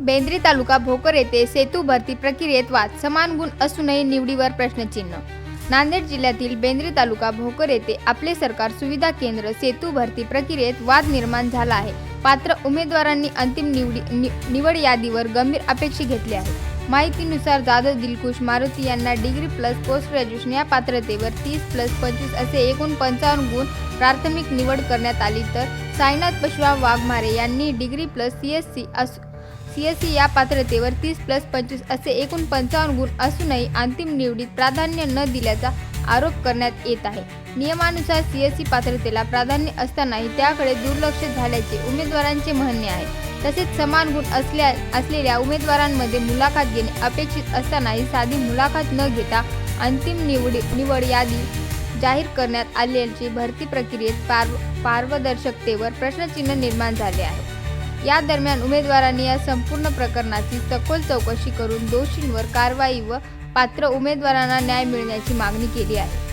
बेंद्री तालुका भोकर येथे सेतू भरती प्रक्रियेत वाद, समान गुण असूनही निवडीवर प्रश्नचिन्ह। नांदेड जिल्ह्यातील बेंद्री तालुका भोकर येथे आपले सरकार सुविधा केंद्र सेतू भरती प्रक्रियेत वाद निर्माण झाला आहे। पात्र उमेदवारांनी अंतिम निवड यादीवर गंभीर अपेक्षा घेतली आहे। माहितीनुसार जाधव दिलखुश मारुती यांना डिग्री प्लस पोस्ट ग्रॅज्युएशन या पात्रतेवर 30+25 असे एकूण 55 गुण प्राथमिक निवड करण्यात आली, तर साईनाथ परशुराम वाघमारे यांनी डिग्री प्लस सीएससी या पात्रतेवर 30+25 असे एकूण 55 गुण असूनही अंतिम निवडीत प्राधान्य न दिल्याचा आरोप करण्यात येत आहे। नियमानुसार सीएससी पात्रतेला प्राधान्य असतानाही त्याकडे दुर्लक्ष झाल्याचे उमेदवारांचे म्हणणे आहे। तसेच समान गुण असलेल्या उमेदवारांमध्ये मुलाखत घेणे अपेक्षित असतानाही साधी मुलाखत न घेता अंतिम निवड यादी जाहीर करण्यात आल्याचे भरती प्रक्रियेत पारदर्शकतेवर प्रश्नचिन्ह निर्माण झाले आहे। या दरम्यान उमेदवारांनी या संपूर्ण प्रकरणाची सखोल चौकशी करून दोषींवर कारवाई व पात्र उमेदवारांना न्याय मिळण्याची मागणी केली आहे।